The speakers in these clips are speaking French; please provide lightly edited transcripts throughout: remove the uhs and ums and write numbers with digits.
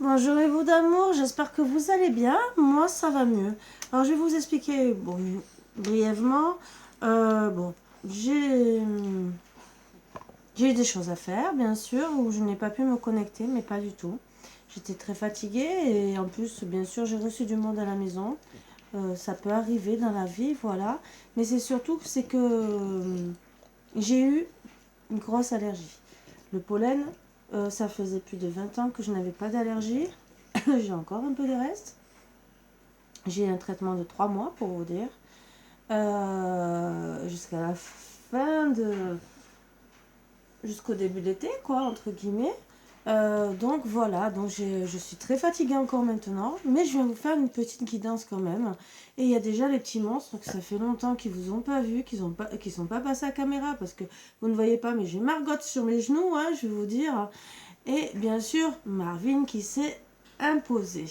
Bonjour et vous d'amour, j'espère que vous allez bien. Moi, ça va mieux. Alors, je vais vous expliquer brièvement. Bon, j'ai j'ai eu des choses à faire, bien sûr, où je n'ai pas pu me connecter, mais pas du tout. J'étais très fatiguée et en plus, bien sûr, j'ai reçu du monde à la maison. Ça peut arriver dans la vie, voilà. Mais c'est surtout que c'est que j'ai eu une grosse allergie. Le pollen, ça faisait plus de 20 ans que je n'avais pas d'allergie. J'ai encore un peu de reste. J'ai un traitement de 3 mois pour vous dire. Jusqu'à la fin de... Jusqu'au début de l'été, quoi, entre guillemets. Donc voilà, donc je suis très fatiguée encore maintenant, mais je vais vous faire une petite guidance quand même. Et il y a déjà les petits monstres que ça fait longtemps qu'ils vous ont pas vu, qu'ils sont pas passés à caméra parce que vous ne voyez pas, mais j'ai Margot sur mes genoux, hein, je vais vous dire. Et bien sûr, Marvin qui s'est imposé.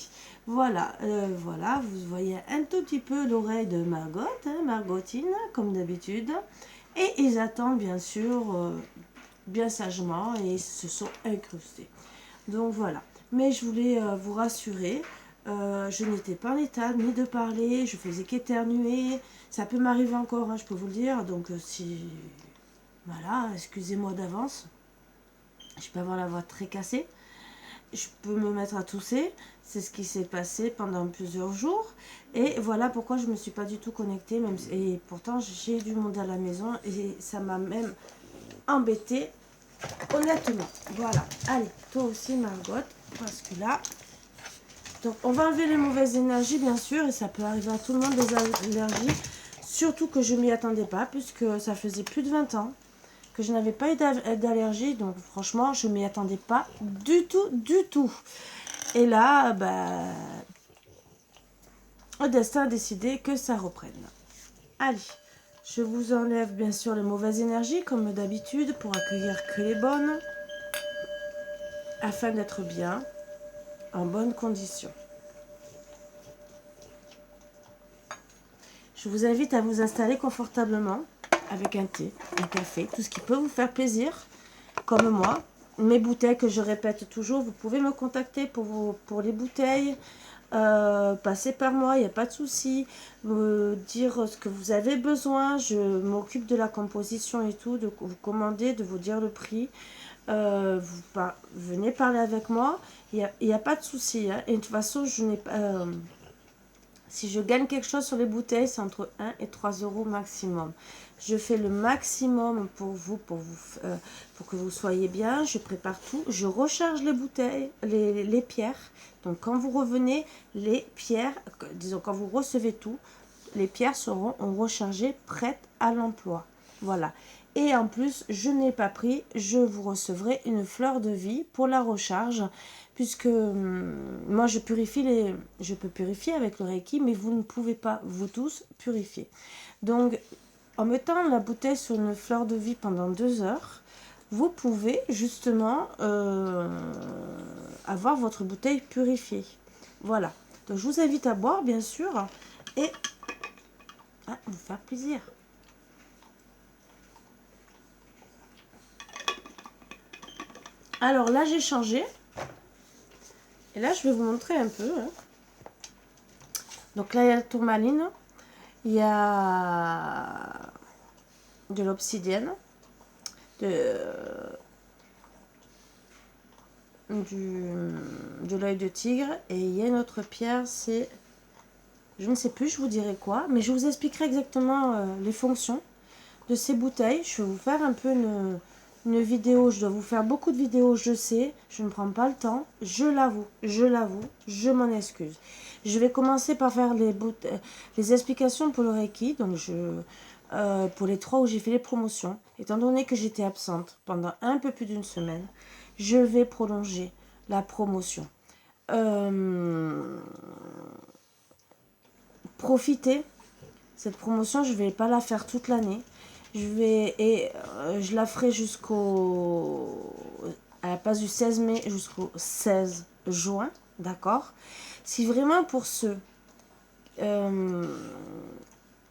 Voilà, voilà, vous voyez un tout petit peu l'oreille de Margot, hein, Margotine, comme d'habitude. Et ils attendent bien sûr bien sagement et ils se sont incrustés. Donc voilà. Mais je voulais vous rassurer, je n'étais pas en état ni de parler, je faisais qu'éternuer. Ça peut m'arriver encore, hein, je peux vous le dire. Donc si... Voilà, excusez-moi d'avance. Je peux avoir la voix très cassée. Je peux me mettre à tousser. C'est ce qui s'est passé pendant plusieurs jours. Et voilà pourquoi je ne me suis pas du tout connectée. Et pourtant, j'ai du monde à la maison. Et ça m'a même embêtée, honnêtement. Voilà. Allez, toi aussi, Margot. Parce que là... Donc, on va enlever les mauvaises énergies, bien sûr. Et ça peut arriver à tout le monde, des allergies. Surtout que je ne m'y attendais pas. Puisque ça faisait plus de 20 ans que je n'avais pas eu d'allergie. Donc, franchement, je ne m'y attendais pas du tout, du tout. Et là, bah, le destin a décidé que ça reprenne. Allez, je vous enlève bien sûr les mauvaises énergies, comme d'habitude, pour accueillir que les bonnes, afin d'être bien, en bonne condition. Je vous invite à vous installer confortablement, avec un thé, un café, tout ce qui peut vous faire plaisir, comme moi. Mes bouteilles que je répète toujours, vous pouvez me contacter pour les bouteilles. Passez par moi, il n'y a pas de souci. Dire ce que vous avez besoin. Je m'occupe de la composition et tout, de vous commander, de vous dire le prix. Venez parler avec moi. Il n'y a pas de souci. Hein. Et de toute façon, je n'ai pas. Si je gagne quelque chose sur les bouteilles, c'est entre 1 et 3 euros maximum. Je fais le maximum pour vous, pour que vous soyez bien. Je prépare tout. Je recharge les bouteilles, les pierres. Donc, quand vous revenez, les pierres, disons, quand vous recevez tout, les pierres seront rechargées, prêtes à l'emploi. Voilà. Et en plus, je n'ai pas pris, je vous recevrai une fleur de vie pour la recharge, puisque moi je peux purifier avec le Reiki, mais vous ne pouvez pas, vous tous, purifier. Donc, en mettant la bouteille sur une fleur de vie pendant 2 heures, vous pouvez justement avoir votre bouteille purifiée. Voilà. Donc, je vous invite à boire, bien sûr, et à vous faire plaisir. Alors là, j'ai changé. Et là, je vais vous montrer un peu. Hein. Donc là, il y a la tourmaline. Il y a de l'obsidienne. De l'œil de tigre. Et il y a une autre pierre, c'est... Je ne sais plus, je vous dirai quoi. Mais je vous expliquerai exactement les fonctions de ces bouteilles. Je vais vous faire un peu une vidéo. Je dois vous faire beaucoup de vidéos, je sais. Je ne prends pas le temps. Je l'avoue, je m'en excuse. Je vais commencer par faire les explications pour le Reiki. Donc, pour les 3 où j'ai fait les promotions. Étant donné que j'étais absente pendant un peu plus d'une semaine, je vais prolonger la promotion. Profitez. Cette promotion, je ne vais pas la faire toute l'année. Je la ferai à la place du 16 mai jusqu'au 16 juin, d'accord. Si vraiment pour ceux...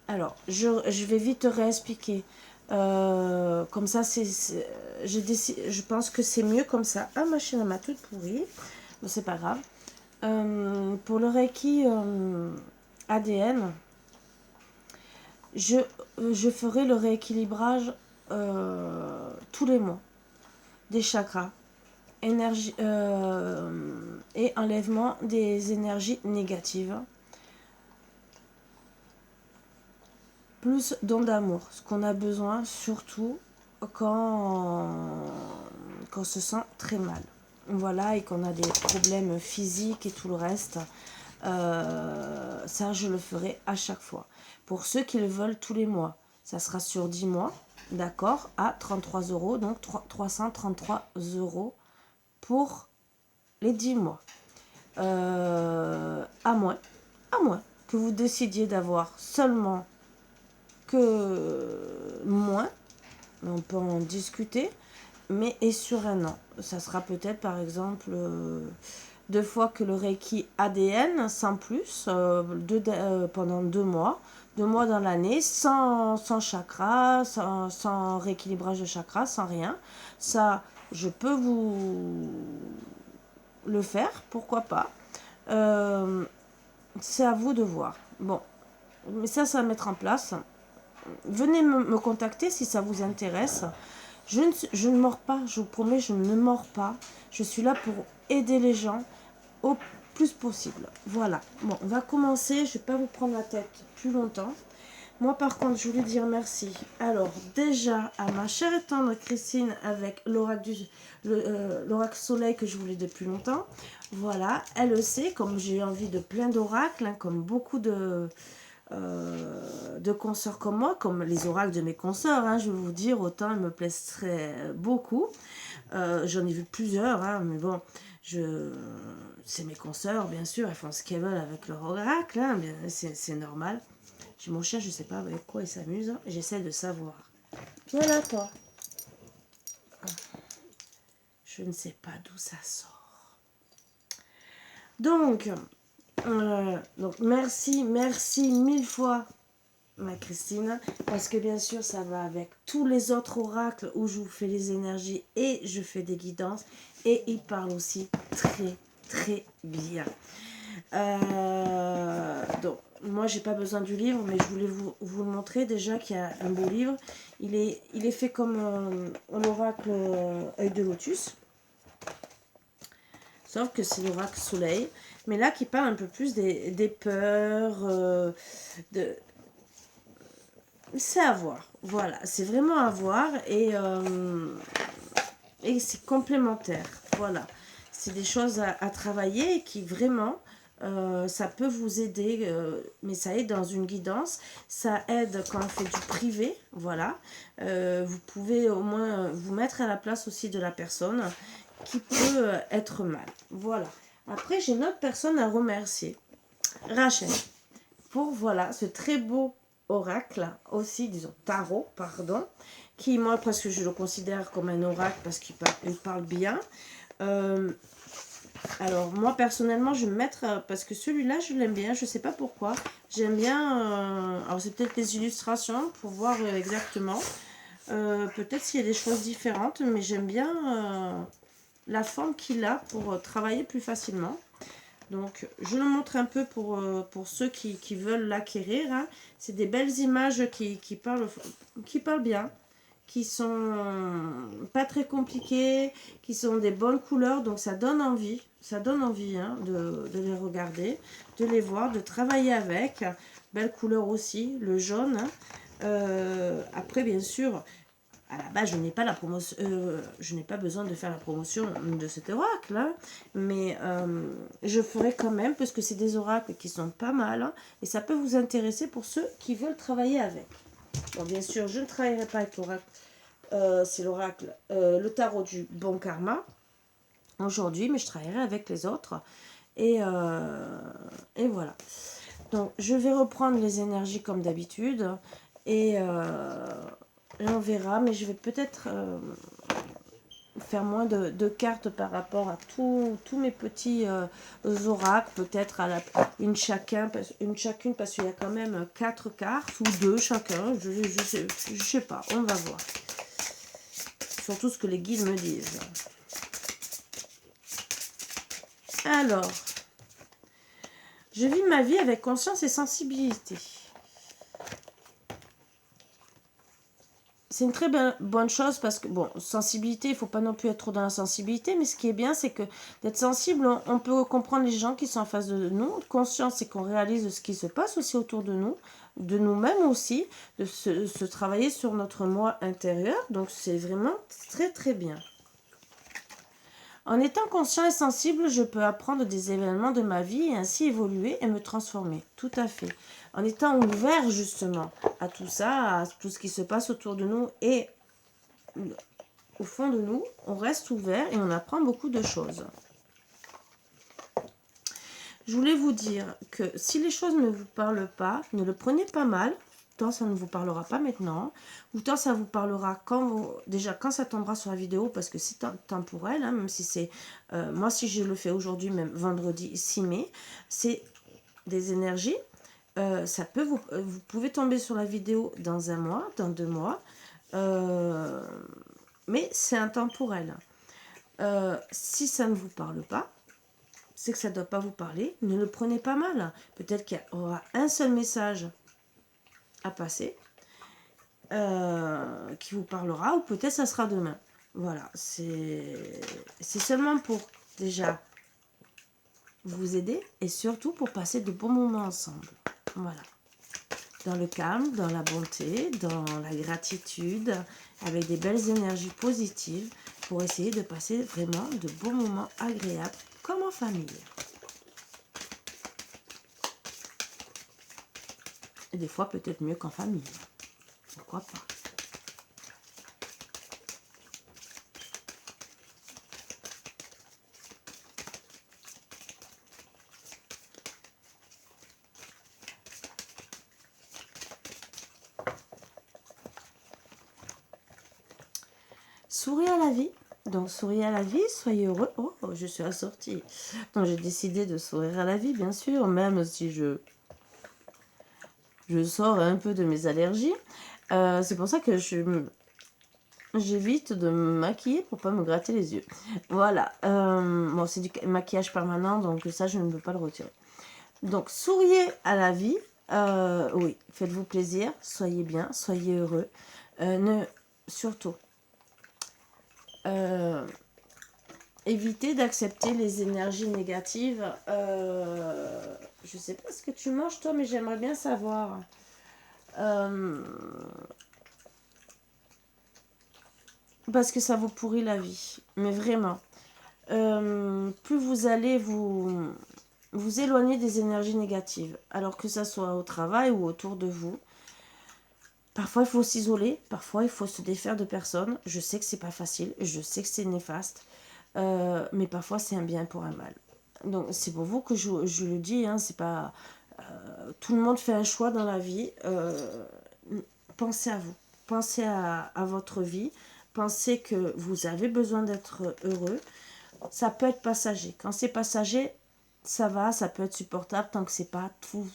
alors, je vais vite te réexpliquer. Comme ça, je pense que c'est mieux comme ça. Ah, ma chaîne m'a toute pourrie. bon, c'est pas grave. Pour le Reiki ADN, je ferai le rééquilibrage tous les mois des chakras, énergie, et enlèvement des énergies négatives. Plus don d'amour, ce qu'on a besoin surtout quand on se sent très mal. Voilà, et qu'on a des problèmes physiques et tout le reste. Ça, je le ferai à chaque fois. Pour ceux qui le veulent tous les mois, ça sera sur 10 mois, d'accord, à 33 €, donc 333 € pour les 10 mois. À moins que vous décidiez d'avoir seulement que moins, on peut en discuter, mais et sur un an. Ça sera peut-être par exemple 2 fois que le Reiki ADN, sans plus, pendant 2 mois. 2 mois dans l'année, sans chakra, sans rééquilibrage de chakra, sans rien. Ça, je peux vous le faire, pourquoi pas. C'est à vous de voir. Bon, mais ça va mettre en place. Venez me contacter si ça vous intéresse. Je ne mords pas, je vous promets, je ne mords pas. Je suis là pour aider les gens au plus possible. Voilà. Bon, on va commencer. Je ne vais pas vous prendre la tête plus longtemps. Moi, par contre, je voulais dire merci. Alors, déjà, à ma chère et tendre Christine avec l'oracle soleil que je voulais depuis longtemps. Voilà, elle le sait, comme j'ai envie de plein d'oracles, hein, comme beaucoup de consoeurs comme moi, comme les oracles de mes consoeurs, hein, je vais vous dire, autant ils me plaisent beaucoup. J'en ai vu plusieurs, hein, mais bon, c'est mes consoeurs, bien sûr, elles font ce qu'elles veulent avec leur oracle, hein, c'est normal. J'ai mon chien, je sais pas avec quoi il s'amuse, hein, j'essaie de savoir. Voilà toi. Je ne sais pas d'où ça sort. Donc merci 1000 fois ma Christine, parce que bien sûr ça va avec tous les autres oracles où je vous fais les énergies et je fais des guidances, et ils parlent aussi très très bien. Donc moi j'ai pas besoin du livre, mais je voulais vous le montrer déjà qu'il y a un beau livre. Il est fait comme un oracle œil de lotus, sauf que c'est l'oracle soleil, mais là qui parle un peu plus des peurs, c'est à voir. Voilà, c'est vraiment à voir, et c'est complémentaire. Voilà, c'est des choses à travailler et qui vraiment, ça peut vous aider, mais ça aide dans une guidance, ça aide quand on fait du privé. Voilà, vous pouvez au moins vous mettre à la place aussi de la personne qui peut être mal. Voilà. Après, j'ai une autre personne à remercier, Rachel, pour voilà ce très beau oracle, aussi disons tarot, pardon, qui moi presque je le considère comme un oracle parce qu'il parle bien. Alors moi personnellement je vais me mettre, parce que celui-là je l'aime bien, je sais pas pourquoi, j'aime bien, alors c'est peut-être les illustrations pour voir exactement, peut-être s'il y a des choses différentes, mais j'aime bien la forme qu'il a pour travailler plus facilement. Donc, je le montre un peu pour ceux qui veulent l'acquérir, hein. C'est des belles images qui parlent bien, qui sont pas très compliquées, qui sont des bonnes couleurs. Donc, ça donne envie, hein, de les regarder, de les voir, de travailler avec. Belle couleur aussi, le jaune, hein. Après, bien sûr, à la base, je n'ai pas la promotion, je n'ai pas besoin de faire la promotion de cet oracle, hein, mais je ferai quand même, parce que c'est des oracles qui sont pas mal, hein, et ça peut vous intéresser pour ceux qui veulent travailler avec. Bon, bien sûr, je ne travaillerai pas avec l'oracle, c'est l'oracle, le tarot du bon karma aujourd'hui, mais je travaillerai avec les autres, et voilà. Donc, je vais reprendre les énergies comme d'habitude, et on verra, mais je vais peut-être faire moins de cartes par rapport à tous mes petits oracles, peut-être à une chacune, parce qu'il y a quand même 4 cartes, ou 2 chacun, je sais pas, on va voir. Surtout ce que les guides me disent. Alors, je vis ma vie avec conscience et sensibilité. C'est une très bonne chose parce que, bon, sensibilité, il ne faut pas non plus être trop dans la sensibilité, mais ce qui est bien, c'est que d'être sensible, on peut comprendre les gens qui sont en face de nous. Conscience, c'est qu'on réalise ce qui se passe aussi autour de nous, de nous-mêmes aussi, de se travailler sur notre moi intérieur. Donc, c'est vraiment très, très bien. En étant conscient et sensible, je peux apprendre des événements de ma vie et ainsi évoluer et me transformer. Tout à fait. En étant ouvert justement à tout ça, à tout ce qui se passe autour de nous et au fond de nous, on reste ouvert et on apprend beaucoup de choses. Je voulais vous dire que si les choses ne vous parlent pas, ne le prenez pas mal. Tant ça ne vous parlera pas maintenant, ou tant ça vous parlera déjà quand ça tombera sur la vidéo, parce que c'est temporel, hein, même si c'est... moi, si je le fais aujourd'hui, même vendredi 6 mai, c'est des énergies. Ça peut vous pouvez tomber sur la vidéo dans 1 mois, dans 2 mois, mais c'est intemporel. Si ça ne vous parle pas, c'est que ça ne doit pas vous parler, ne le prenez pas mal. Peut-être qu'il y aura un seul message à passer qui vous parlera, ou peut-être ça sera demain. Voilà, c'est seulement pour déjà vous aider et surtout pour passer de bons moments ensemble. Voilà, dans le calme, dans la bonté, dans la gratitude, avec des belles énergies positives pour essayer de passer vraiment de bons moments agréables comme en famille. Et des fois peut-être mieux qu'en famille. Pourquoi pas? Souriez à la vie. Donc, souriez à la vie, soyez heureux. Oh, je suis assortie. Donc, j'ai décidé de sourire à la vie, bien sûr, même si je sors un peu de mes allergies. C'est pour ça que j'évite de me maquiller pour pas me gratter les yeux. Voilà. Bon, c'est du maquillage permanent, donc ça, je ne peux pas le retirer. Donc, souriez à la vie. Oui, faites-vous plaisir. Soyez bien, soyez heureux. Surtout, évitez d'accepter les énergies négatives. Je sais pas ce que tu manges, toi, mais j'aimerais bien savoir. Parce que ça vous pourrit la vie. Mais vraiment. Plus vous allez vous éloigner des énergies négatives, alors que ça soit au travail ou autour de vous. Parfois, il faut s'isoler. Parfois, il faut se défaire de personnes. Je sais que c'est pas facile. Je sais que c'est néfaste. Mais parfois, c'est un bien pour un mal. Donc, c'est pour vous que je le dis. Hein, c'est pas... tout le monde fait un choix dans la vie. Pensez à vous. Pensez à votre vie. Pensez que vous avez besoin d'être heureux. Ça peut être passager. Quand c'est passager, ça va, ça peut être supportable tant que c'est pas tous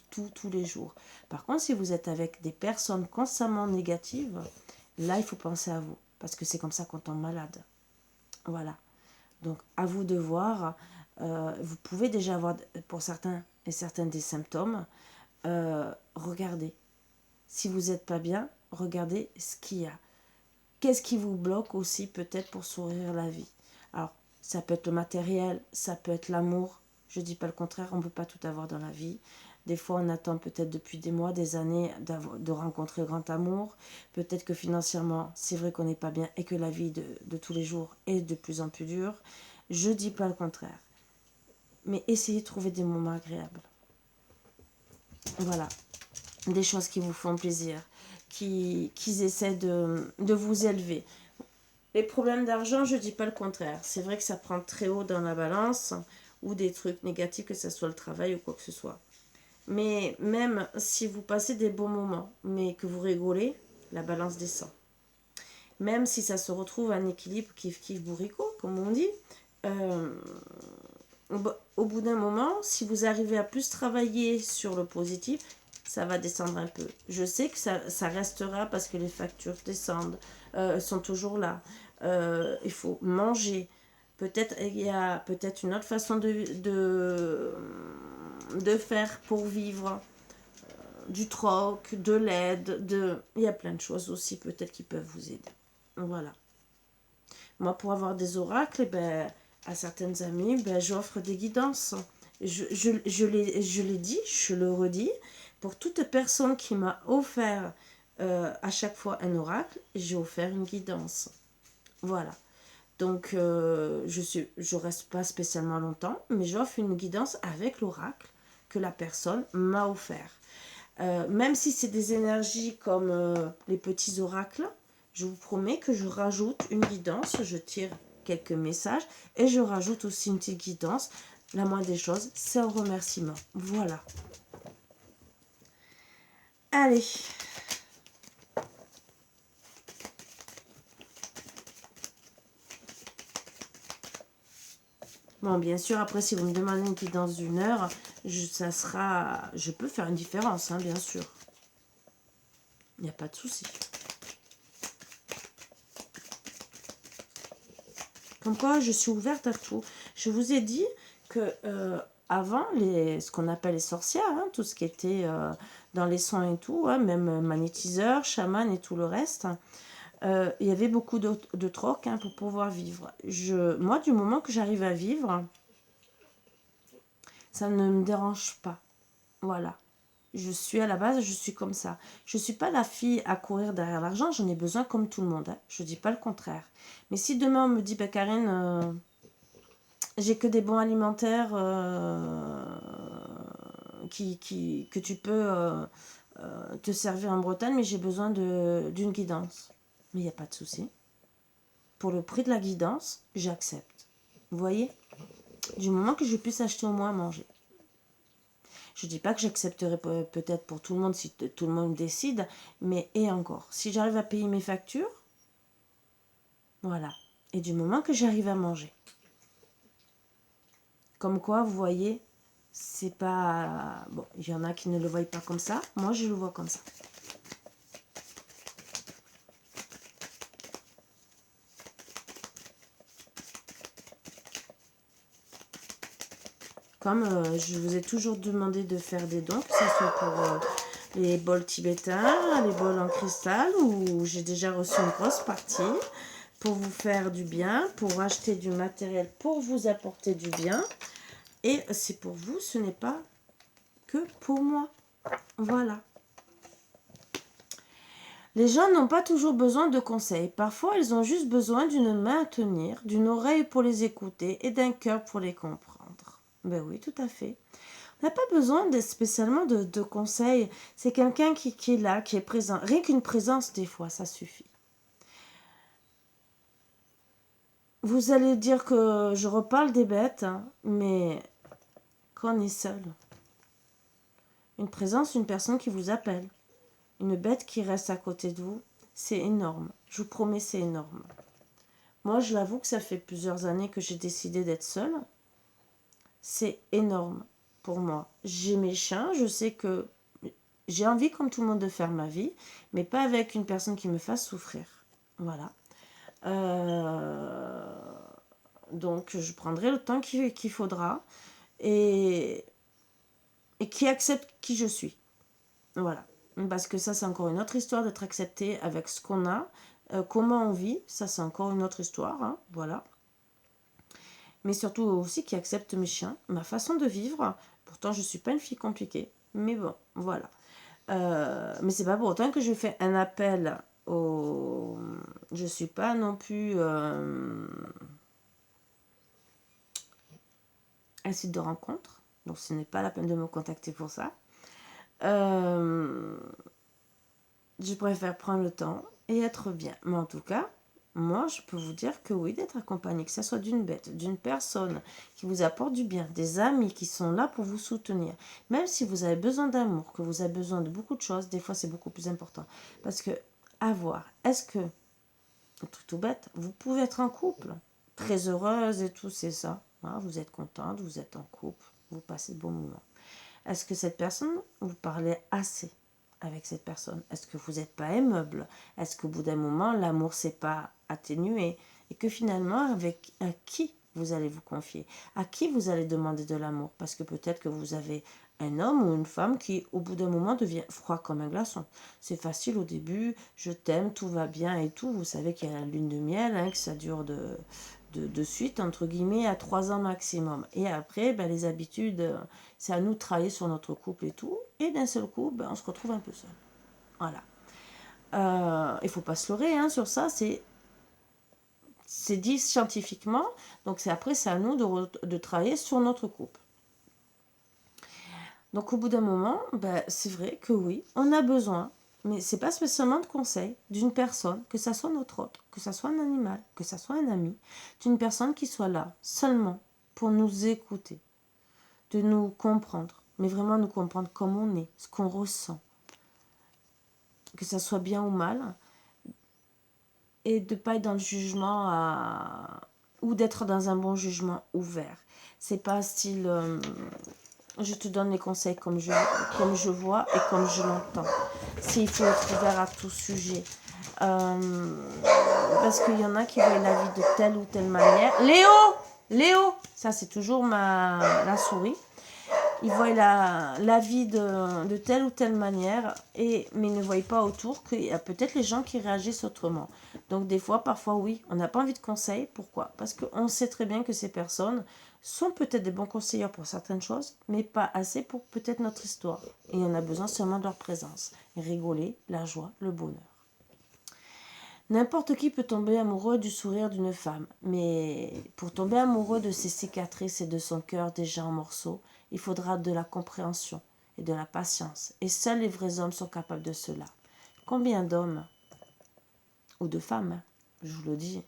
les jours. Par contre, si vous êtes avec des personnes constamment négatives, là, il faut penser à vous. Parce que c'est comme ça qu'on tombe malade. Voilà. Donc, à vous de voir. Vous pouvez déjà avoir, pour certains et certaines, des symptômes. Regardez. Si vous n'êtes pas bien, regardez ce qu'il y a. Qu'est-ce qui vous bloque aussi peut-être pour sourire la vie? Alors, ça peut être le matériel, ça peut être l'amour. Je ne dis pas le contraire, on ne peut pas tout avoir dans la vie. Des fois, on attend peut-être depuis des mois, des années de rencontrer le grand amour. Peut-être que financièrement, c'est vrai qu'on n'est pas bien et que la vie de tous les jours est de plus en plus dure. Je ne dis pas le contraire. Mais essayez de trouver des moments agréables. Voilà. Des choses qui vous font plaisir, qui essaient de vous élever. Les problèmes d'argent, je ne dis pas le contraire. C'est vrai que ça prend très haut dans la balance, ou des trucs négatifs, que ce soit le travail ou quoi que ce soit. Mais même si vous passez des bons moments, mais que vous rigolez, la balance descend. Même si ça se retrouve un équilibre kiff bourricot, comme on dit, au bout d'un moment, si vous arrivez à plus travailler sur le positif, ça va descendre un peu. Je sais que ça restera parce que les factures descendent, sont toujours là. Il faut manger, Peut-être il y a peut-être une autre façon de faire pour vivre, du troc, de l'aide, il y a plein de choses aussi peut-être qui peuvent vous aider. Voilà. Moi, pour avoir des oracles, ben, à certaines amies, ben, j'offre des guidances. Je l'ai dit, je le redis, pour toute personne qui m'a offert à chaque fois un oracle, j'ai offert une guidance. Voilà. Donc, je reste pas spécialement longtemps, mais j'offre une guidance avec l'oracle que la personne m'a offert. Même si c'est des énergies comme les petits oracles, je vous promets que je rajoute une guidance, je tire quelques messages et je rajoute aussi une petite guidance. La moindre des choses, c'est un remerciement. Voilà. Allez. Bon, bien sûr, après, si vous me demandez une guidance d'une heure, je peux faire une différence, hein, bien sûr. Il n'y a pas de souci. Comme quoi, je suis ouverte à tout. Je vous ai dit que avant, ce qu'on appelle les sorcières, hein, tout ce qui était dans les soins et tout, hein, même magnétiseurs, chaman et tout le reste, il y avait beaucoup de troc hein, pour pouvoir vivre. Moi, du moment que j'arrive à vivre, ça ne me dérange pas. Voilà. Je suis à la base, je suis comme ça. Je ne suis pas la fille à courir derrière l'argent, j'en ai besoin comme tout le monde. Hein. Je ne dis pas le contraire. Mais si demain on me dit, bah, Karine, j'ai que des bons alimentaires que tu peux te servir en Bretagne, mais j'ai besoin d'une guidance. Mais il n'y a pas de souci. Pour le prix de la guidance, j'accepte. Vous voyez? Du moment que je puisse acheter au moins à manger. Je ne dis pas que j'accepterai peut-être pour tout le monde si tout le monde décide, mais et encore, si j'arrive à payer mes factures, voilà. Et du moment que j'arrive à manger. Comme quoi, vous voyez, c'est pas... Bon, il y en a qui ne le voient pas comme ça. Moi, je le vois comme ça. Comme je vous ai toujours demandé de faire des dons, que ce soit pour les bols tibétains, les bols en cristal, où j'ai déjà reçu une grosse partie, pour vous faire du bien, pour acheter du matériel, pour vous apporter du bien. Et c'est pour vous, ce n'est pas que pour moi. Voilà. Les gens n'ont pas toujours besoin de conseils. Parfois, ils ont juste besoin d'une main à tenir, d'une oreille pour les écouter et d'un cœur pour les comprendre. Ben oui, tout à fait. On n'a pas besoin spécialement de conseils. C'est quelqu'un qui est là, qui est présent. Rien qu'une présence, des fois, ça suffit. Vous allez dire que je reparle des bêtes, hein, mais quand on est seul, une présence, une personne qui vous appelle, une bête qui reste à côté de vous, c'est énorme. Je vous promets, c'est énorme. Moi, je l'avoue que ça fait plusieurs années que j'ai décidé d'être seule. C'est énorme pour moi. J'ai mes chiens, je sais que j'ai envie, comme tout le monde, de faire ma vie, mais pas avec une personne qui me fasse souffrir. Voilà. Donc, je prendrai le temps qu'il faudra et qui accepte qui je suis. Voilà. Parce que ça, c'est encore une autre histoire d'être accepté avec ce qu'on a. Comment on vit, ça, c'est encore une autre histoire. Hein, voilà. Mais surtout aussi qui accepte mes chiens, ma façon de vivre. Pourtant, je ne suis pas une fille compliquée. Mais bon, voilà. Mais c'est pas pour autant que je fais un appel au... Je suis pas non plus un site de rencontre. Donc ce n'est pas la peine de me contacter pour ça. Je préfère prendre le temps et être bien. Mais en tout cas, moi, je peux vous dire que oui, d'être accompagné, que ce soit d'une bête, d'une personne qui vous apporte du bien, des amis qui sont là pour vous soutenir. Même si vous avez besoin d'amour, que vous avez besoin de beaucoup de choses, des fois, c'est beaucoup plus important. Parce que, à voir, est-ce que, tout bête, vous pouvez être en couple, très heureuse et tout, c'est ça. Hein, vous êtes contente, vous êtes en couple, vous passez de bons moments. Est-ce que cette personne, vous parlez assez avec cette personne? Est-ce que vous n'êtes pas aimable? Est-ce qu'au bout d'un moment, l'amour s'est pas atténué? Et que finalement, avec qui vous allez vous confier? À qui vous allez demander de l'amour? Parce que peut-être que vous avez un homme ou une femme qui, au bout d'un moment, devient froid comme un glaçon. C'est facile au début, je t'aime, tout va bien et tout. Vous savez qu'il y a la lune de miel, hein, que ça dure de suite, entre guillemets, à 3 ans maximum. Et après, ben, les habitudes, c'est à nous de travailler sur notre couple et tout. Et d'un seul coup, ben, on se retrouve un peu seul. Voilà. Il ne faut pas se leurrer hein, sur ça, c'est dit scientifiquement. Donc après, c'est à nous de travailler sur notre couple. Donc au bout d'un moment, ben, c'est vrai que oui, on a besoin, mais c'est pas spécialement de conseils d'une personne, que ça soit notre autre, que ça soit un animal, que ça soit un ami, d'une personne qui soit là seulement pour nous écouter, de nous comprendre, mais vraiment nous comprendre comme on est, ce qu'on ressent, que ça soit bien ou mal, et de ne pas être dans le jugement ou d'être dans un bon jugement ouvert. C'est pas style je te donne les conseils comme je vois et comme je l'entends. S'il faut être ouvert à tout sujet. Parce qu'il y en a qui voient la vie de telle ou telle manière. Léo, ça c'est toujours la souris. Ils voient la vie de telle ou telle manière, mais ils ne voient pas autour qu'il y a peut-être les gens qui réagissent autrement. Donc des fois, parfois oui, on n'a pas envie de conseils. Pourquoi? Parce qu'on sait très bien que ces personnes sont peut-être des bons conseillers pour certaines choses, mais pas assez pour peut-être notre histoire. Et on a besoin seulement de leur présence. Rigoler, la joie, le bonheur. N'importe qui peut tomber amoureux du sourire d'une femme, mais pour tomber amoureux de ses cicatrices et de son cœur déjà en morceaux, il faudra de la compréhension et de la patience. Et seuls les vrais hommes sont capables de cela. Combien d'hommes, ou de femmes, je vous le dis,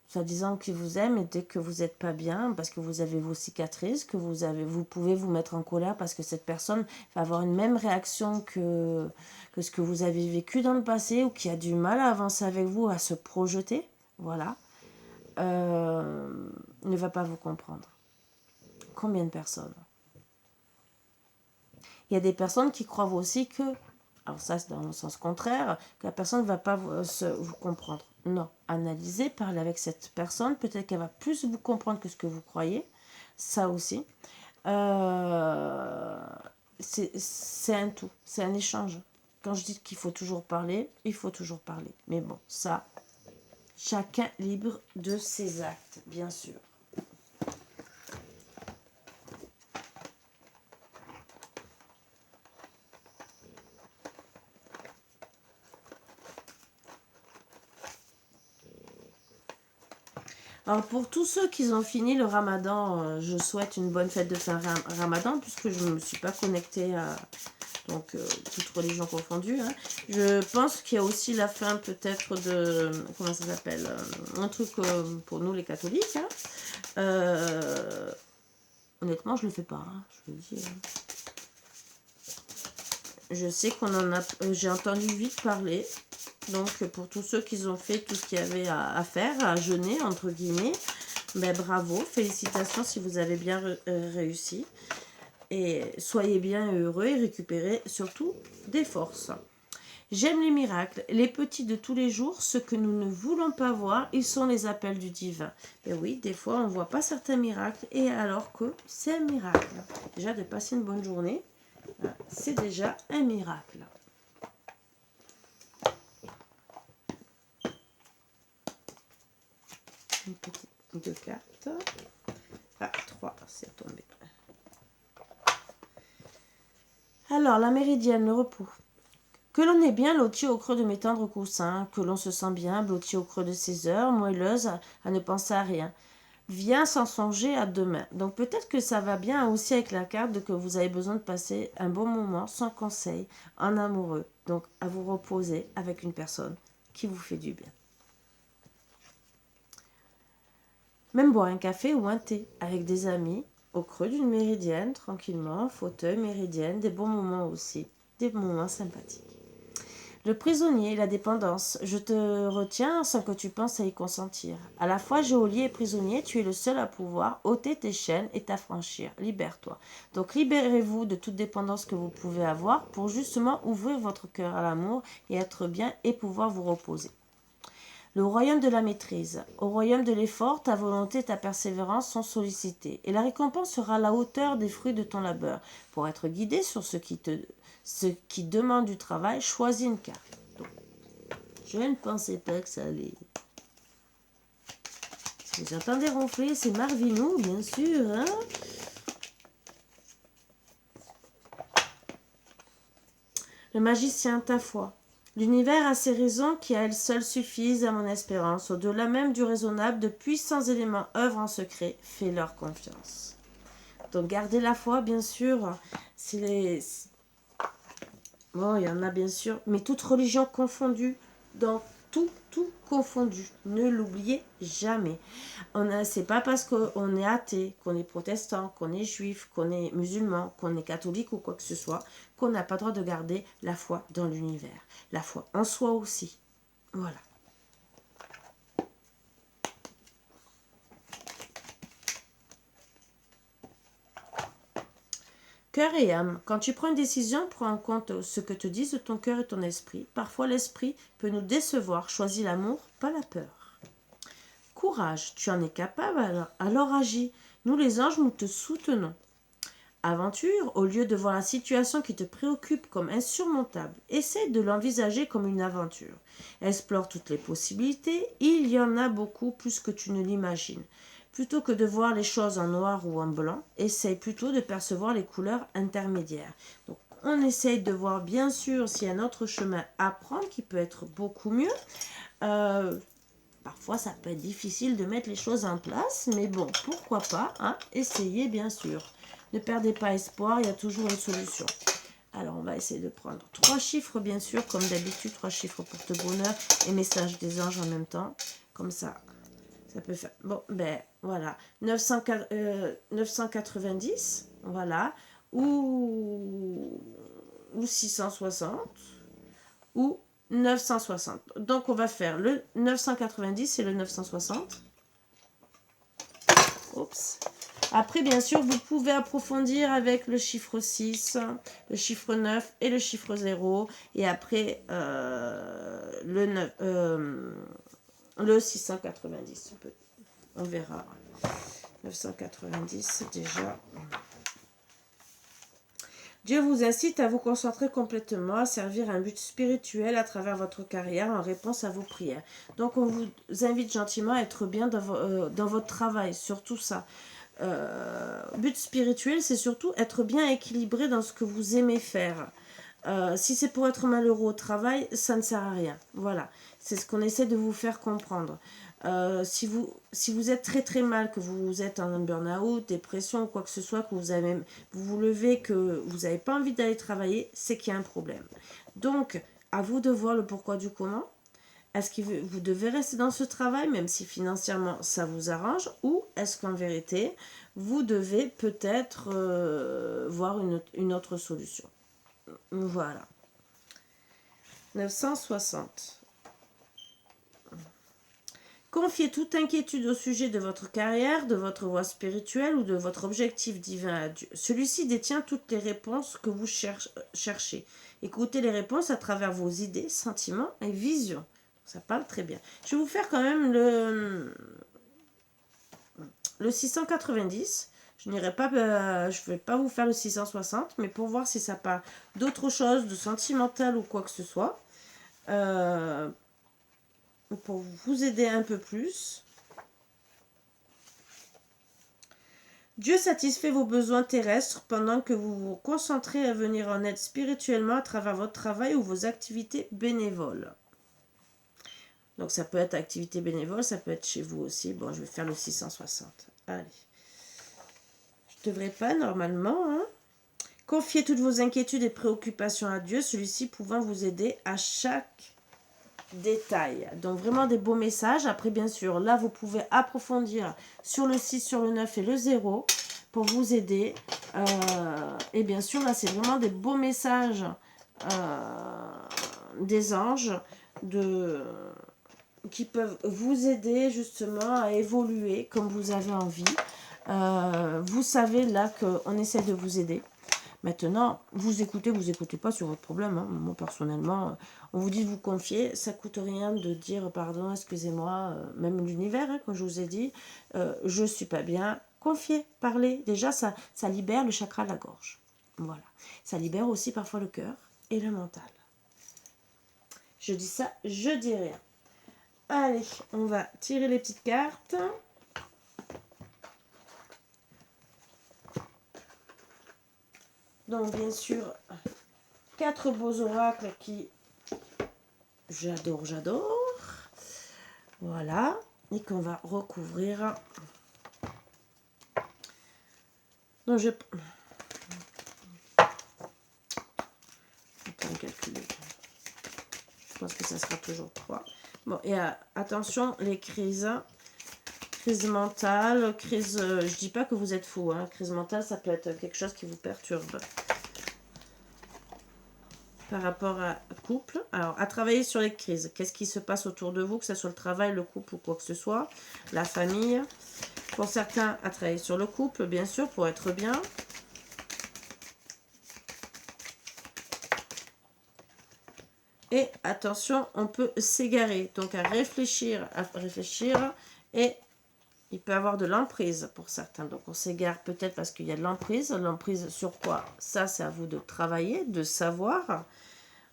soi-disant qu'ils vous aiment et dès que vous n'êtes pas bien, parce que vous avez vos cicatrices, que vous pouvez vous mettre en colère parce que cette personne va avoir une même réaction que ce que vous avez vécu dans le passé ou qui a du mal à avancer avec vous, à se projeter, voilà, ne va pas vous comprendre. Combien de personnes? Il y a des personnes qui croient aussi que, alors ça c'est dans le sens contraire, que la personne ne va pas vous comprendre. Non, analysez, parlez avec cette personne, peut-être qu'elle va plus vous comprendre que ce que vous croyez, ça aussi. C'est un tout, c'est un échange. Quand je dis qu'il faut toujours parler, il faut toujours parler. Mais bon, ça, chacun libre de ses actes, bien sûr. Alors pour tous ceux qui ont fini le ramadan, je souhaite une bonne fête de fin ramadan puisque je ne me suis pas connectée à toute religion confondue. Hein. Je pense qu'il y a aussi la fin peut-être de, comment ça s'appelle, un truc pour nous les catholiques. Hein. Honnêtement je ne le fais pas, hein, je le dis. Je sais qu'on en a, j'ai entendu vite parler. Donc, pour tous ceux qui ont fait tout ce qu'il y avait à faire, à jeûner, entre guillemets, ben, bravo, félicitations si vous avez bien réussi. Et soyez bien heureux et récupérez surtout des forces. J'aime les miracles, les petits de tous les jours, ceux que nous ne voulons pas voir, ils sont les appels du divin. Et oui, des fois, on ne voit pas certains miracles, et alors que c'est un miracle. Déjà, de passer une bonne journée, c'est déjà un miracle. Une petite 2 cartes. Ah, 3, c'est tombé. Alors, la méridienne, le repos. Que l'on est bien lotti au creux de mes tendres coussins, que l'on se sent bien blotti au creux de ses heures, moelleuses à ne penser à rien. Viens sans songer à demain. Donc peut-être que ça va bien aussi avec la carte de que vous avez besoin de passer un bon moment sans conseil, en amoureux. Donc à vous reposer avec une personne qui vous fait du bien. Même boire un café ou un thé avec des amis au creux d'une méridienne, tranquillement, fauteuil, méridienne, des bons moments aussi, des moments sympathiques. Le prisonnier, la dépendance. Je te retiens sans que tu penses à y consentir. À la fois geôlier et prisonnier, tu es le seul à pouvoir ôter tes chaînes et t'affranchir. Libère-toi. Donc libérez-vous de toute dépendance que vous pouvez avoir pour justement ouvrir votre cœur à l'amour et être bien et pouvoir vous reposer. Le royaume de la maîtrise. Au royaume de l'effort, ta volonté et ta persévérance sont sollicitées. Et la récompense sera à la hauteur des fruits de ton labeur. Pour être guidé sur ce qui demande du travail, choisis une carte. Donc, je ne pensais pas que ça allait... Si vous entendez ronfler, c'est Marvinou, bien sûr. Hein? Le magicien, ta foi. L'univers a ses raisons qui à elles seules suffisent à mon espérance. Au-delà même du raisonnable, de puissants éléments œuvrent en secret. Fais-leur confiance. Donc gardez la foi, bien sûr. Bon, il y en a bien sûr, mais toute religion confondue, dans tout confondu. Ne l'oubliez jamais. C'est pas parce qu'on est athée, qu'on est protestant, qu'on est juif, qu'on est musulman, qu'on est catholique ou quoi que ce soit, qu'on n'a pas le droit de garder la foi dans l'univers. La foi en soi aussi. Voilà. Cœur et âme. Quand tu prends une décision, prends en compte ce que te disent ton cœur et ton esprit. Parfois, l'esprit peut nous décevoir. Choisis l'amour, pas la peur. Courage. Tu en es capable, alors agis. Nous, les anges, nous te soutenons. Aventure, au lieu de voir la situation qui te préoccupe comme insurmontable, essaie de l'envisager comme une aventure. Explore toutes les possibilités. Il y en a beaucoup plus que tu ne l'imagines. Plutôt que de voir les choses en noir ou en blanc, essaye plutôt de percevoir les couleurs intermédiaires. Donc, on essaye de voir bien sûr s'il y a un autre chemin à prendre qui peut être beaucoup mieux. Parfois, ça peut être difficile de mettre les choses en place, mais bon, pourquoi pas, hein, essayez bien sûr. Ne perdez pas espoir, il y a toujours une solution. Alors, on va essayer de prendre 3 chiffres, bien sûr, comme d'habitude, 3 chiffres porte-bonheur et message des anges en même temps. Comme ça, ça peut faire... Bon, ben, voilà. 990, voilà. Ou 660. Ou 960. Donc, on va faire le 990 et le 960. Oups. Après, bien sûr, vous pouvez approfondir avec le chiffre 6, le chiffre 9 et le chiffre 0. Et après, le 690. On verra. 990, déjà. Dieu vous incite à vous concentrer complètement, à servir un but spirituel à travers votre carrière en réponse à vos prières. Donc, on vous invite gentiment à être bien dans votre travail, surtout ça. But spirituel, c'est surtout être bien équilibré dans ce que vous aimez faire. Si c'est pour être malheureux au travail, ça ne sert à rien. Voilà, c'est ce qu'on essaie de vous faire comprendre. Si vous êtes très très mal, que vous êtes en burn-out, dépression ou quoi que ce soit, que vous vous levez, que vous n'avez pas envie d'aller travailler, c'est qu'il y a un problème. Donc, à vous de voir le pourquoi du comment. Est-ce que vous devez rester dans ce travail, même si financièrement ça vous arrange, ou est-ce qu'en vérité, vous devez peut-être voir une autre solution. Voilà. 960. Confiez toute inquiétude au sujet de votre carrière, de votre voie spirituelle ou de votre objectif divin à Dieu. Celui-ci détient toutes les réponses que vous cherchez. Écoutez les réponses à travers vos idées, sentiments et visions. Ça parle très bien. Je vais vous faire quand même le 690. Je ne vais pas vous faire le 660, mais pour voir si ça parle d'autre chose, de sentimental ou quoi que ce soit. Pour vous aider un peu plus. Dieu satisfait vos besoins terrestres pendant que vous vous concentrez à venir en aide spirituellement à travers votre travail ou vos activités bénévoles. Donc ça peut être activité bénévole, ça peut être chez vous aussi. Bon, je vais faire le 660. Allez. Je ne devrais pas normalement. Hein. Confiez toutes vos inquiétudes et préoccupations à Dieu, celui-ci pouvant vous aider à chaque détail. Donc vraiment des beaux messages. Après, bien sûr, là, vous pouvez approfondir sur le 6, sur le 9 et le 0 pour vous aider. Et bien sûr, là, c'est vraiment des beaux messages des anges qui peuvent vous aider justement à évoluer comme vous avez envie. Vous savez là qu'on essaie de vous aider. Maintenant, vous écoutez pas sur votre problème. Hein. Moi, personnellement, on vous dit de vous confier. Ça coûte rien de dire pardon, excusez-moi, même l'univers, hein, comme je vous ai dit. Je suis pas bien. Confiez, parlez. Déjà, ça libère le chakra de la gorge. Voilà. Ça libère aussi parfois le cœur et le mental. Je dis ça, je dis rien. Allez, on va tirer les petites cartes. Donc, bien sûr, 4 beaux oracles qui... J'adore. Voilà. Et qu'on va recouvrir. Donc, je vais calculer. Je pense que ça sera toujours 3. Bon, et attention, les crises. Crise mentale, crise... je dis pas que vous êtes fou. Hein. Crise mentale, ça peut être quelque chose qui vous perturbe. Par rapport à couple. Alors, à travailler sur les crises. Qu'est-ce qui se passe autour de vous, que ce soit le travail, le couple ou quoi que ce soit. La famille. Pour certains, à travailler sur le couple, bien sûr, pour être bien. Et attention, on peut s'égarer. Donc, à réfléchir. Et il peut y avoir de l'emprise pour certains. Donc, on s'égare peut-être parce qu'il y a de l'emprise. L'emprise sur quoi? Ça, c'est à vous de travailler, de savoir.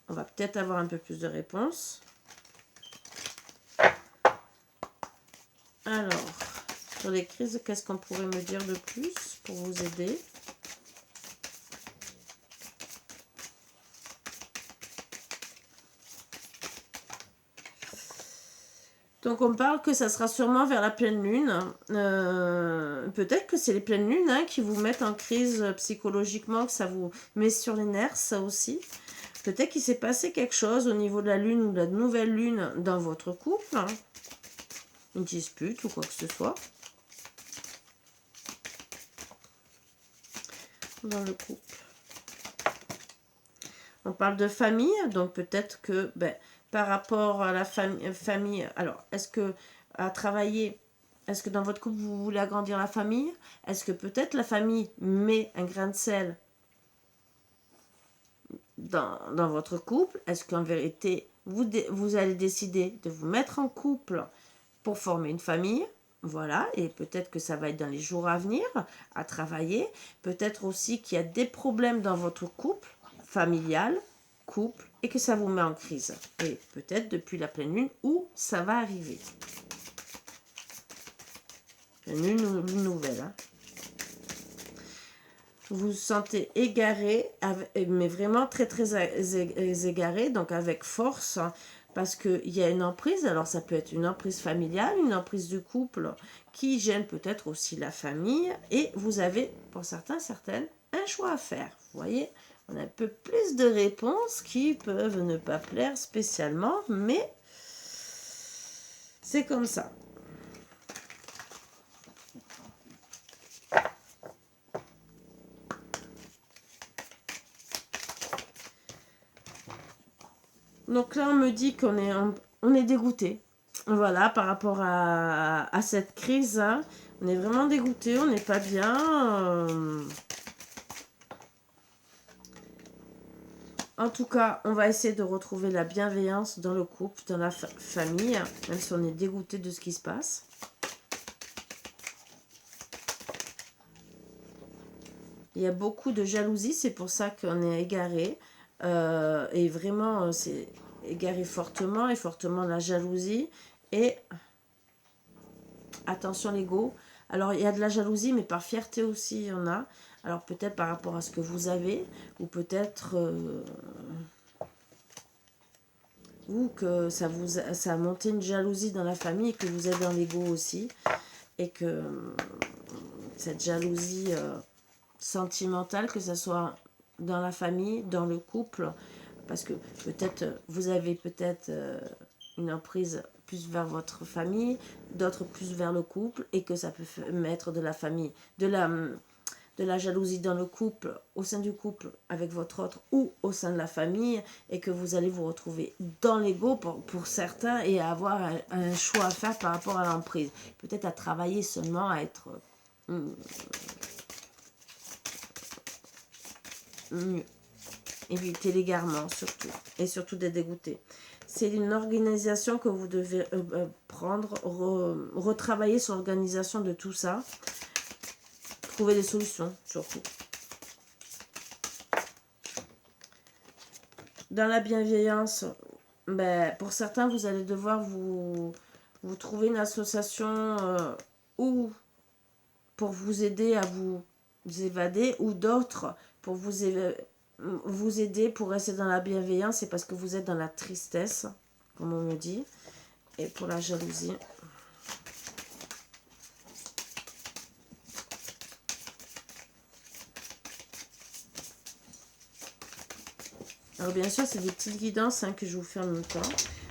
On va peut-être avoir un peu plus de réponses. Alors, sur les crises, qu'est-ce qu'on pourrait me dire de plus pour vous aider? Donc, on parle que ça sera sûrement vers la pleine lune. Peut-être que c'est les pleines lunes hein, qui vous mettent en crise psychologiquement, que ça vous met sur les nerfs, ça aussi. Peut-être qu'il s'est passé quelque chose au niveau de la lune ou de la nouvelle lune dans votre couple. Hein. Une dispute ou quoi que ce soit. Dans le couple. On parle de famille, donc peut-être que... par rapport à la famille, alors, est-ce que à travailler, est-ce que dans votre couple, vous voulez agrandir la famille? Est-ce que peut-être la famille met un grain de sel dans votre couple? Est-ce qu'en vérité, vous allez décider de vous mettre en couple pour former une famille? Voilà, et peut-être que ça va être dans les jours à venir, à travailler. Peut-être aussi qu'il y a des problèmes dans votre couple familial, couple, et que ça vous met en crise. Et peut-être depuis la pleine lune où ça va arriver. Une lune nouvelle. Hein. Vous vous sentez égaré, mais vraiment très égaré, donc avec force, hein, parce qu'il y a une emprise. Alors ça peut être une emprise familiale, une emprise du couple qui gêne peut-être aussi la famille. Et vous avez, pour certains, certaines, un choix à faire. Vous voyez, on a un peu plus de réponses qui peuvent ne pas plaire spécialement, mais c'est comme ça. Donc là, on me dit qu'on est dégoûté. Voilà, par rapport à cette crise. Hein. On est vraiment dégoûté, on n'est pas bien. En tout cas, on va essayer de retrouver la bienveillance dans le couple, dans la famille, même si on est dégoûté de ce qui se passe. Il y a beaucoup de jalousie, c'est pour ça qu'on est égaré. Et vraiment, c'est égaré fortement et fortement la jalousie. Et attention l'ego. Alors, il y a de la jalousie, mais par fierté aussi, il y en a. Alors, peut-être par rapport à ce que vous avez, ou peut-être... ou que ça a monté une jalousie dans la famille et que vous êtes dans l'ego aussi. Et que cette jalousie sentimentale, que ce soit dans la famille, dans le couple, parce que peut-être vous avez peut-être une emprise plus vers votre famille, d'autres plus vers le couple, et que ça peut mettre de la famille, de la jalousie dans le couple, au sein du couple avec votre autre ou au sein de la famille, et que vous allez vous retrouver dans l'ego pour certains et avoir un choix à faire par rapport à l'emprise. Peut-être à travailler seulement, à être mieux. Évitez l'égarement surtout. Et surtout d'être dégoûté. C'est une organisation que vous devez prendre, retravailler sur l'organisation de tout ça. Trouver des solutions surtout. Dans la bienveillance, ben, pour certains, vous allez devoir vous trouver une association ou pour vous aider à vous évader, ou d'autres pour vous aider pour rester dans la bienveillance, c'est parce que vous êtes dans la tristesse, comme on me dit. Et pour la jalousie, alors bien sûr, c'est des petites guidances que je vous fais en même temps.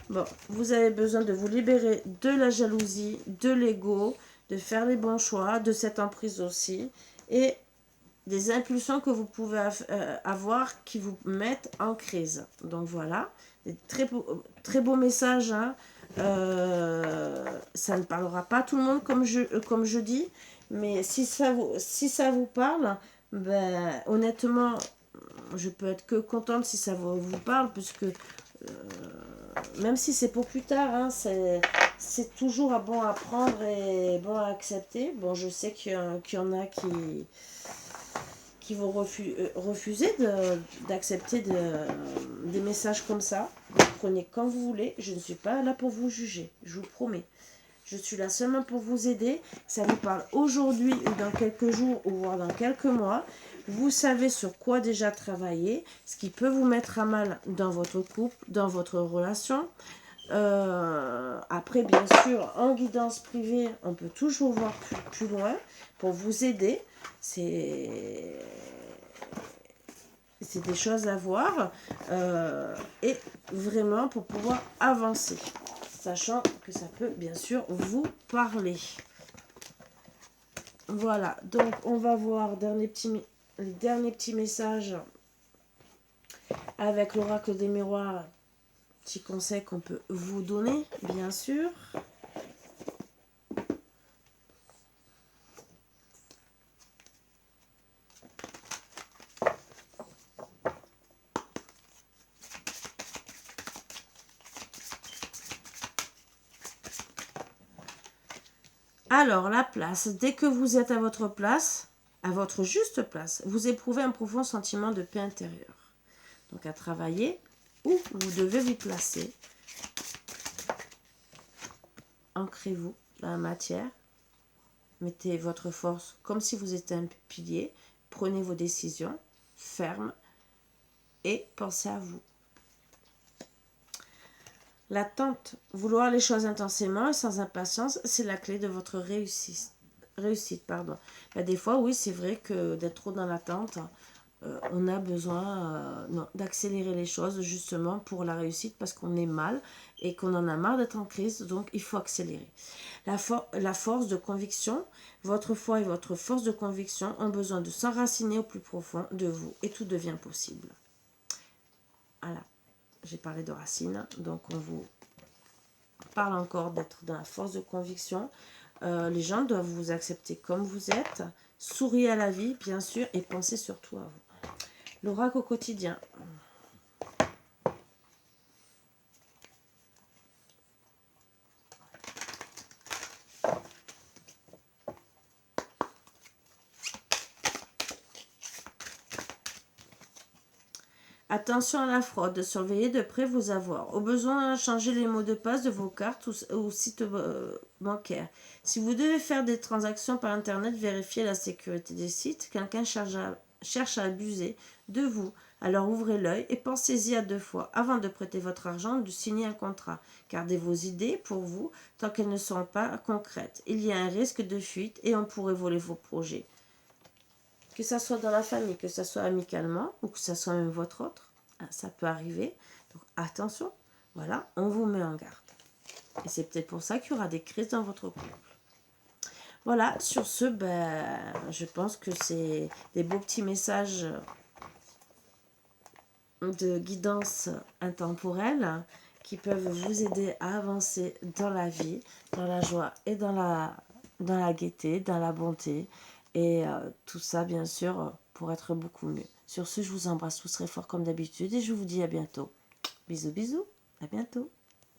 Bon, vous avez besoin de vous libérer de la jalousie, de l'ego, de faire les bons choix, de cette emprise aussi, et des impulsions que vous pouvez avoir qui vous mettent en crise. Donc voilà, des très beau message. Hein. Ça ne parlera pas à tout le monde comme je dis, mais si ça vous parle, ben, honnêtement, je peux être que contente si ça vous parle, puisque même si c'est pour plus tard, hein, c'est toujours bon à prendre et bon à accepter. Bon, je sais qu'il y en a qui vont refuser d'accepter des messages comme ça. Vous prenez quand vous voulez, je ne suis pas là pour vous juger, je vous promets. Je suis là seulement pour vous aider. Ça vous parle aujourd'hui ou dans quelques jours ou voire dans quelques mois. Vous savez sur quoi déjà travailler, ce qui peut vous mettre à mal dans votre couple, dans votre relation. Après, bien sûr, en guidance privée, on peut toujours voir plus loin pour vous aider. C'est des choses à voir et vraiment pour pouvoir avancer, sachant que ça peut bien sûr vous parler. Voilà, donc on va voir les derniers petits messages avec l'oracle des miroirs, petits conseils qu'on peut vous donner, bien sûr. Alors, la place. Dès que vous êtes à votre place, à votre juste place, vous éprouvez un profond sentiment de paix intérieure. Donc, à travailler, où vous devez vous placer. Ancrez-vous dans la matière. Mettez votre force comme si vous étiez un pilier. Prenez vos décisions fermes et pensez à vous. L'attente, vouloir les choses intensément et sans impatience, c'est la clé de votre réussite. Là, des fois, oui, c'est vrai que d'être trop dans l'attente, on a besoin d'accélérer les choses justement pour la réussite parce qu'on est mal et qu'on en a marre d'être en crise, donc il faut accélérer. La force de conviction, votre foi et votre force de conviction ont besoin de s'enraciner au plus profond de vous et tout devient possible. Voilà. J'ai parlé de racines, donc on vous parle encore d'être dans la force de conviction. Les gens doivent vous accepter comme vous êtes. Souriez à la vie, bien sûr, et pensez surtout à vous. L'oracle au quotidien. Attention à la fraude, surveillez de près vos avoirs. Au besoin, changez les mots de passe de vos cartes ou sites bancaires. Si vous devez faire des transactions par Internet, vérifiez la sécurité des sites. Quelqu'un cherche à abuser de vous. Alors ouvrez l'œil et pensez-y à 2 fois avant de prêter votre argent ou de signer un contrat. Gardez vos idées pour vous tant qu'elles ne sont pas concrètes. Il y a un risque de fuite et on pourrait voler vos projets. Que ça soit dans la famille, que ça soit amicalement ou que ça soit même votre autre, ça peut arriver. Donc attention, voilà, on vous met en garde. Et c'est peut-être pour ça qu'il y aura des crises dans votre couple. Voilà, sur ce, je pense que c'est des beaux petits messages de guidance intemporelle qui peuvent vous aider à avancer dans la vie, dans la joie et dans la gaieté, dans la bonté. Et tout ça, bien sûr, pour être beaucoup mieux. Sur ce, je vous embrasse tous très fort comme d'habitude et je vous dis à bientôt. Bisous, bisous, à bientôt.